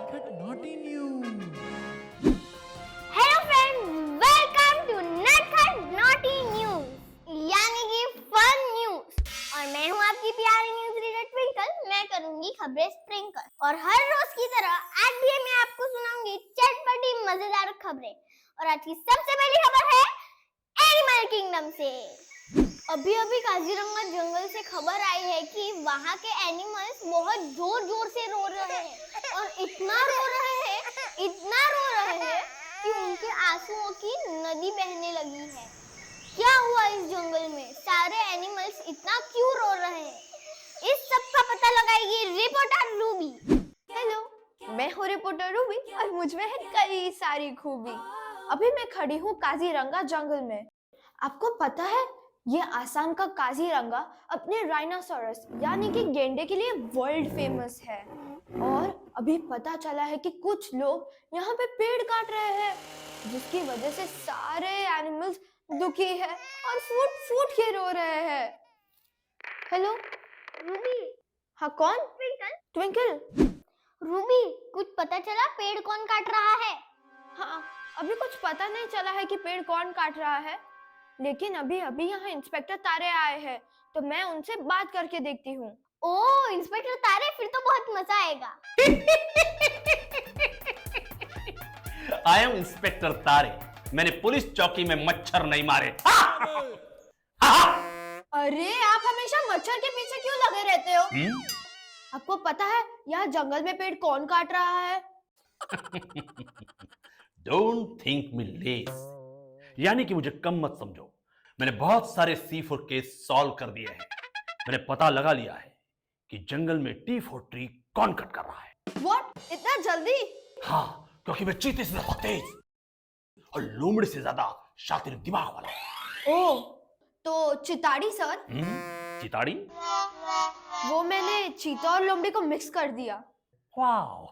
नटखट naughty news. Hello friends, welcome to नटखट naughty news यानी कि फन न्यूज। और मैं हूं आपकी प्यारी न्यूज रीडर ट्विंकल। मैं करूंगी खबरें स्प्रिंकल और हर रोज की तरह आज भी मैं आपको सुनाऊंगी चटपटी मजेदार खबरें। और आज की सबसे पहली खबर है एनिमल किंगडम से। अभी अभी काजीरंगा जंगल से खबर आई है कि वहाँ के एनिमल्स बहुत जोर जोर से रो रहे हैं और इतना रो रहे हैं कि उनके आंसुओं की नदी बहने लगी है। क्या हुआ इस जंगल में? सारे एनिमल्स इतना क्यों रो रहे हैं? इस सब का पता लगाएगी रिपोर्टर रूबी। हेलो, मैं हूँ रिपोर्टर रूबी और मुझ में है कई सारी खूबी। अभी मैं खड़ी हूँ काजीरंगा जंगल में। आपको पता है ये आसाम का काजीरंगा अपने राइनोसोरस यानी कि गेंडे के लिए वर्ल्ड फेमस है। और अभी पता चला है कि कुछ लोग यहाँ पे पेड़ काट रहे हैं जिसकी वजह से सारे एनिमल्स दुखी है और फूट फूट के रो रहे हैं। Hello Ruby. हाँ, कौन? ट्विंकल। रूबी, कुछ पता चला पेड़ कौन काट रहा है? हाँ, अभी कुछ पता नहीं चला है कि पेड़ कौन काट रहा है, लेकिन अभी अभी यहाँ इंस्पेक्टर तारे आए हैं तो मैं उनसे बात करके देखती हूँ। ओह, इंस्पेक्टर तारे, फिर तो बहुत मजा आएगा। आई एम इंस्पेक्टर तारे। मैंने पुलिस चौकी में मच्छर नहीं मारे। अरे, आप हमेशा मच्छर के पीछे क्यों लगे रहते हो? आपको पता है यहाँ जंगल में पेड़ कौन काट रहा है? डोंट थिंक मी लेस, यानी कि मुझे कम मत समझो। मैंने बहुत सारे C4 केस सॉल्व कर दिए हैं। मैंने पता लगा लिया है कि जंगल में T4 ट्री कौन कट कर रहा है। What? इतना जल्दी? हाँ, क्योंकि मैं चीते से ज्यादा तेज और लोमड़ी से ज्यादा शातिर दिमाग वाला हूं। ओह, तो चिताड़ी सर? चिताड़ी? वो मैंने चीता और लोमड़ी को मिक्स कर दिया। वाओ,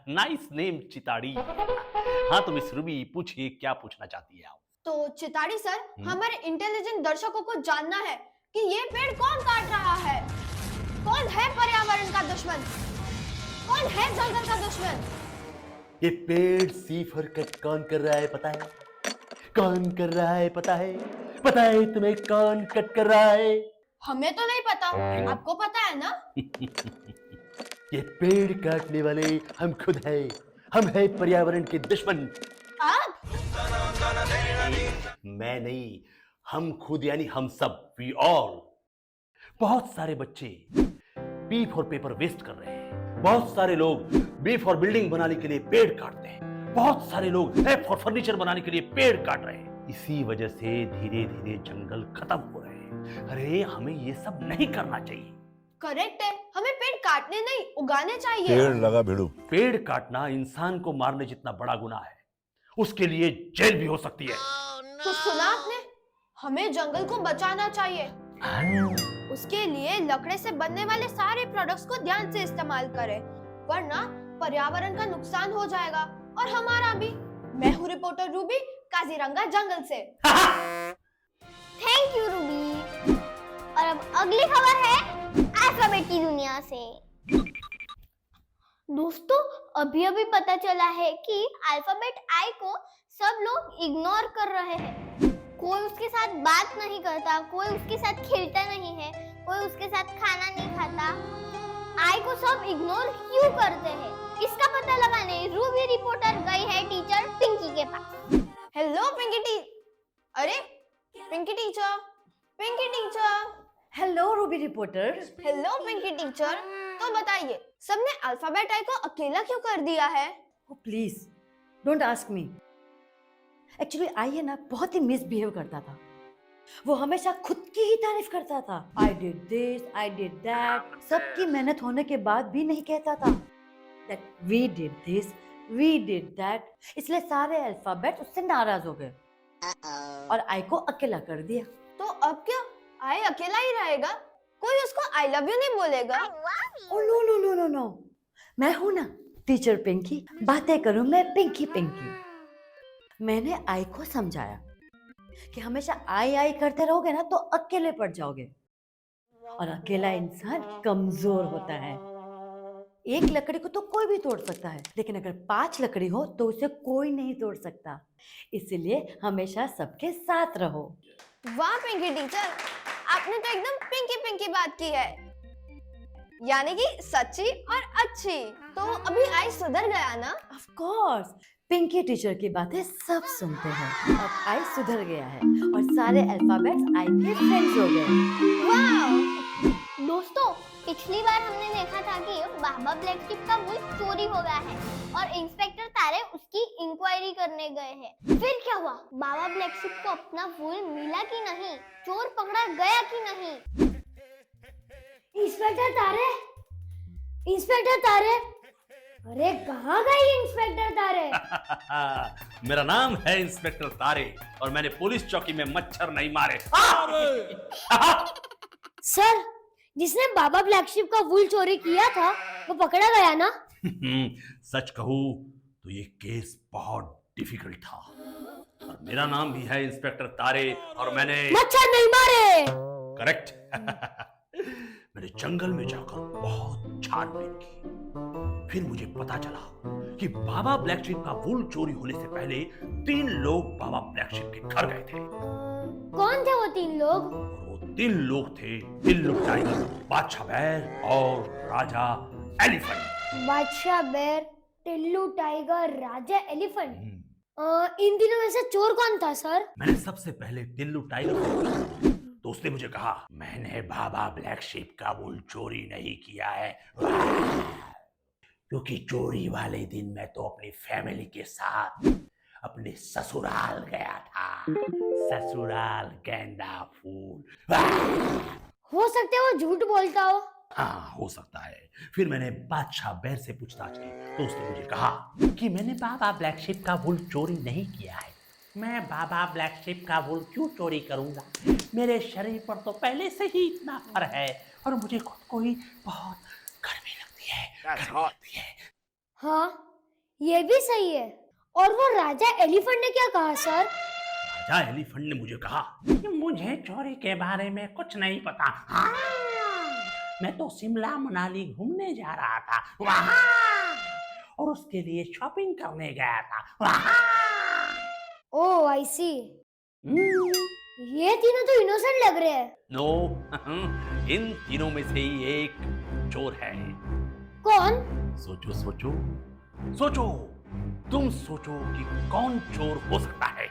नाइस नेम चिताड़ी। हाँ, तो मिस रूबी पूछिए, क्या पूछना चाहती है आप? तो चिताड़ी सर, हमारे इंटेलिजेंट दर्शकों को जानना है कि ये पेड़ कौन काट रहा है। कौन है पर्यावरण का दुश्मन? कौन है जंगल का दुश्मन? ये पेड़ C4 कट कौन कर रहा है पता है? कौन कर रहा है पता है? पता है तुम्हें कौन कट कर रहा है? हमें तो नहीं पता, आपको पता है ना? ये पेड़ काटने वाले हम खुद हैं। हम हैं पर्यावरण के दुश्मन। आप? मैं नहीं, हम खुद यानी हम सब, वी ऑल। बहुत सारे बच्चे P फॉर पेपर वेस्ट कर रहे हैं। बहुत सारे लोग B फॉर बिल्डिंग बनाने के लिए पेड़ काटते हैं। बहुत सारे लोग F फॉर फर्नीचर बनाने के लिए पेड़ काट रहे हैं। इसी वजह से धीरे धीरे जंगल खत्म हो रहे हैं। अरे, हमें ये सब नहीं करना चाहिए। करेक्ट है, हमें पेड़ काटने नहीं उगाने चाहिए। पेड़ लगा भिड़ू। पेड़ काटना इंसान को मारने जितना बड़ा गुनाह है। उसके लिए जेल भी हो सकती है। तो सुना आपने, हमें जंगल को बचाना चाहिए। उसके लिए लकड़े से बनने वाले सारे प्रोडक्ट्स को ध्यान से इस्तेमाल करें, वरना पर्यावरण का नुकसान हो जाएगा और हमारा भी। मैं हूँ रिपोर्टर रूबी, काजीरंगा जंगल से। Thank you Ruby. और अब अगली खबर है अल्फाबेट की दुनिया से। दोस्तों, अभी अभी पता चला है कि अल्फाबेट आई को सब लोग इग्नोर कर रहे हैं। कोई उसके साथ बात नहीं करता, कोई उसके साथ खेलता नहीं है, कोई उसके साथ खाना नहीं खाता। आई को सब इग्नोर क्यों करते हैं? इसका पता लगाने रूबी रिपोर्टर गई है टीचर पिंकी के पास। हेलो पिंकी टी अरे Pinky teacher, Pinky teacher. Hello Ruby reporter. Hello Pinky teacher, तो बताइए सबने अल्फाबेट आई को अकेला क्यों कर दिया है? Please don't ask me. Actually I है ना, बहुत ही मिसबिहेव करता था। वो हमेशा खुद की ही तारीफ करता था। I did this, I did that. सबकी मेहनत होने के बाद भी नहीं कहता था that we did this, we did that. इसलिए सारे अल्फाबेट उससे नाराज हो गए और आई को अकेला कर दिया। तो अब क्या आई अकेला ही रहेगा? कोई उसको आई लव यू नहीं बोलेगा? Oh no no no no no, मैं हूं ना टीचर पिंकी, बातें करूं मैं पिंकी पिंकी। मैंने आई को समझाया कि हमेशा आई आई करते रहोगे ना तो अकेले पड़ जाओगे और अकेला इंसान कमजोर होता है। एक लकड़ी को तो कोई भी तोड़ सकता है, लेकिन अगर 5 लकड़ी हो तो उसे कोई नहीं तोड़ सकता। इसलिए हमेशा सबके साथ रहो। वाह पिंकी टीचर, आपने तो एकदम पिंकी पिंकी बात की है, यानी कि सच्ची और अच्छी। तो अभी आई सुधर गया ना? ऑफ कोर्स, पिंकी टीचर की बातें सब सुनते हैं। अब आई सुधर गया है और सारे अल्फाबेट्स आई के फ्रेंड्स हो गए। वाह दोस्तों, पिछली बार हमने देखा था कि बाबा ब्लैक शिप का वूल चोरी हो गया है और इंस्पेक्टर तारे उसकी इंक्वायरी करने गए हैं। फिर क्या हुआ? बाबा ब्लैक शिप को अपना वूल मिला कि नहीं? चोर पकड़ा गया कि नहीं? इंस्पेक्टर तारे, इंस्पेक्टर तारे, अरे कहाँ गई इंस्पेक्टर तारे? मेरा नाम है इंस्पेक्टर तारे और मैंने पुलिस चौकी में मच्छर नहीं मारे। सर, जिसने बाबा ब्लैक शिप का वूल चोरी किया था वो पकड़ा गया ना? सच कहूं तो ये केस बहुत डिफिकल्ट था और मेरा नाम भी है इंस्पेक्टर तारे और मैंने मच्छर नहीं मारे। करेक्ट। मैंने जंगल में जाकर बहुत छानबीन की, फिर मुझे पता चला कि बाबा ब्लैक शिप का वूल चोरी होने से पहले 3 लोग बाबा ब्लैक शिप के घर गए थे। कौन थे वो 3 लोग? और वो 3 लोग थे टिल्लू टाइगर, बादशाह बैर और राजा एलिफेंट। बादशाह बेर, टिल्लू टाइगर, राजा एलिफेंट। इन तीनों में से चोर कौन था सर? मैंने सबसे पहले टिल्लू टाइगर को पूछा तो उसने मुझे कहा, मैंने बाबा ब्लैक शिप का वूल चोरी नहीं किया है, क्योंकि चोरी वाले दिन मैं तो अपनी फैमिली के साथ अपने ससुराल गया था। ससुराल गेंदा फूल। हो सकते वो झूठ बोलता हो। हाँ, हो सकता है। फिर मैंने बादशाह बैर से पूछताछ की तो उसने मुझे कहा कि मैंने बाबा ब्लैक शिप का वूल चोरी नहीं किया है। मैं बाबा ब्लैक शिप का वूल क्यों चोरी करूंगा? मेरे शरीर पर तो पहले से ही इतना फर है और मुझे खुद को ही बहुत गर्मी लगती है। हाँ, ये भी सही है। और वो राजा एलिफेंट ने क्या कहा सर? राजा एलिफेंट ने मुझे कहा कि मुझे चोरी के बारे में कुछ नहीं पता। हाँ, मैं तो शिमला मनाली घूमने जा रहा था वहाँ, और उसके लिए शॉपिंग करने गया था वहाँ। ओह आई सी। ये तीनों तो इनोसेंट लग रहे हैं। नो, इन तीनों में से ही एक चोर है। कौन? सोचो सोचो सोचो, तुम सोचो कि कौन चोर हो सकता है?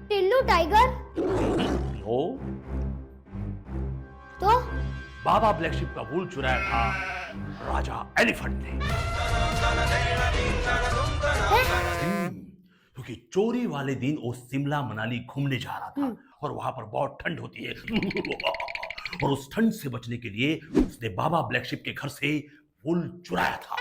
टिल्लू टाइगर? नो, तो बाबा ब्लैक शिप का वूल चुराया था राजा एलिफेंट ने। क्योंकि चोरी वाले दिन वो शिमला मनाली घूमने जा रहा था और वहां पर बहुत ठंड होती है और उस ठंड से बचने के लिए उसने बाबा ब्लैक शिप के घर से वूल चुराया था।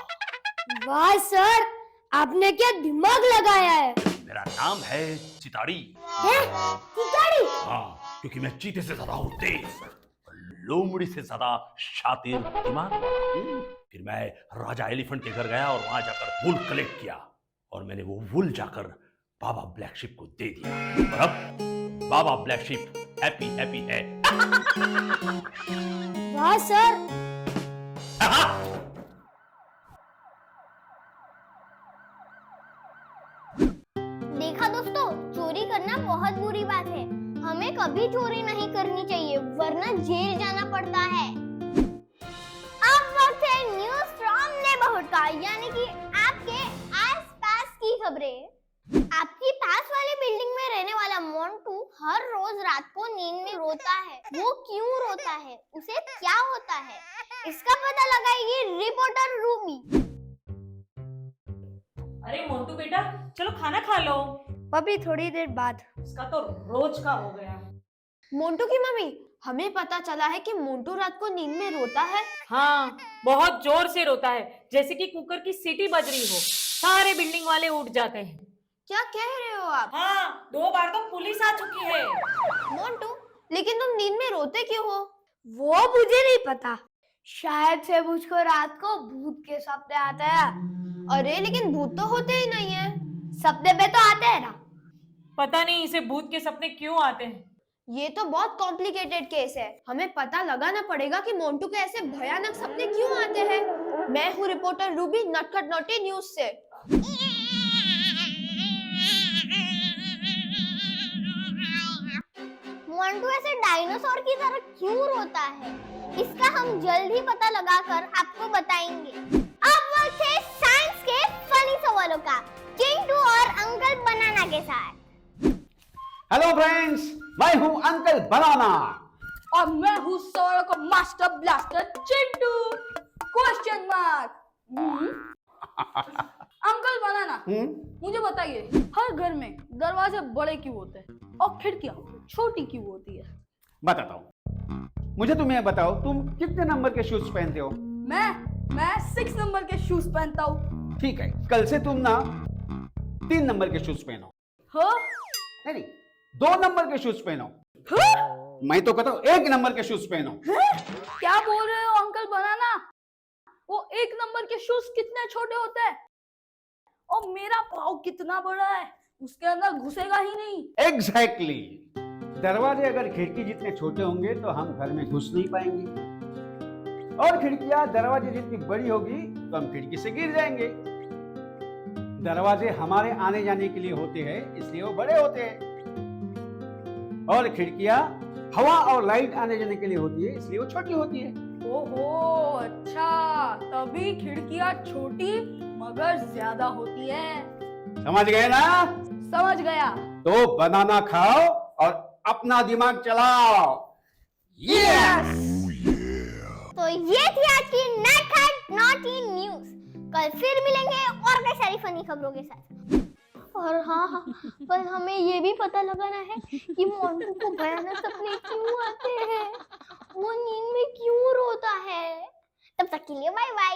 वाह सर, आपने क्या दिमाग लगाया है। मेरा नाम है चिताड़ी। चिताड़ी? हाँ, क्योंकि मैं चीते से ज्यादा हूँ तेज, लोमड़ी से ज्यादा शातिर दिमाग। फिर मैं राजा एलिफेंट के घर गया और वहां जाकर वूल कलेक्ट किया और मैंने वो वूल जाकर बाबा ब्लैक शिप को दे दिया और अब baa baa black ship happy happy है। वाह सर। देखा दोस्तों, चोरी करना बहुत बुरी बात है। हमें कभी चोरी नहीं करनी चाहिए वरना जेल जाना पड़ता है। अब वक्त है न्यूज़ फ्रॉम नेबरहुड का, यानी कि आपके आसपास की खबरें। आपकी पास वाली बिल्डिंग में रहने वाला मोंटू हर रोज रात को नींद में रोता है। वो क्यों रोता है? उसे क्या होता है? इसका पता लगाएगी रिपोर्टर रूबी। अरे मोंटू बेटा, चलो खाना खा लो। अभी थोड़ी देर बाद। उसका तो रोज का हो गया। मोंटू की मम्मी, हमें पता चला है कि मोंटू रात को नींद में रोता है। हाँ, बहुत जोर से रोता है, जैसे कि कुकर की सीटी बज रही हो। सारे बिल्डिंग वाले उठ जाते हैं। क्या कह रहे हो आप? हाँ, 2 बार तो पुलिस आ चुकी है। मोंटू, लेकिन तुम नींद में रोते क्यों हो? वो मुझे नहीं पता, शायद से मुझको रात को भूत के सपने आते हैं। अरे लेकिन भूत तो होते ही नहीं है। सपने में तो आते हैं ना। पता नहीं इसे भूत के सपने क्यों आते हैं। ये तो बहुत कॉम्प्लिकेटेड केस है। हमें पता लगाना पड़ेगा कि मोंटू के ऐसे भयानक सपने क्यों आते हैं। मैं हूँ रिपोर्टर रूबी नटखट नॉटी न्यूज से। मोंटू ऐसे डायनासोर की तरह क्यों रोता है, इसका हम जल्द ही पता लगाकर आपको बताएंगे। अब वक्त है साइंस के फनी सवालों का, चिंटू और अंकल बनाना के साथ। हेलो फ्रेंड्स, मैं हूं अंकल बनाना। और मैं हूँ सवालों का master blaster Chintu. Question mark. Uncle banana, मुझे बताइए, हर घर में दरवाजे बड़े क्यों होते हैं और खिड़कियाँ छोटी क्यों होती है? बताता हूं। मुझे तुम ये बताओ, तुम कितने नंबर के शूज पहनते हो? मैं 6 नंबर के शूज पहनता हूँ। ठीक है, कल से तुम ना 3 नंबर के शूज पहनो। हाँ? नहीं, 2 नंबर के शूज पहनो। हाँ? मैं तो कहता हूँ 1 नंबर के शूज पहनो। क्या बोल रहे हो अंकल बनाना? वो 1 नंबर के शूज कितने छोटे होते हैं और मेरा पाँव कितना बड़ा है, उसके अंदर घुसेगा ही नहीं। एग्जैक्टली। दरवाजे अगर खिड़की जितने छोटे होंगे तो हम घर में घुस नहीं पाएंगे, और खिड़कियां दरवाजे जितनी बड़ी होगी तो हम खिड़की से गिर जाएंगे। दरवाजे हमारे आने जाने के लिए होते हैं, इसलिए वो बड़े होते हैं, और खिड़कियां हवा और लाइट आने जाने के लिए होती है, इसलिए वो छोटी होती है। ओहो, अच्छा, तभी खिड़कियाँ छोटी मगर ज्यादा होती है। समझ गए ना? समझ गया। तो बनाना खाओ और अपना दिमाग चलाओ। यस! तो ये थी आज की नटखट नॉटी न्यूज। कल फिर मिलेंगे और कई सारी फनी खबरों के साथ। और हाँ, पर हमें ये भी पता लगाना है कि मोंटू को भयानक सपने क्यों आते हैं, वो नींद में क्यों रोता है। तब तक के लिए बाय बाय।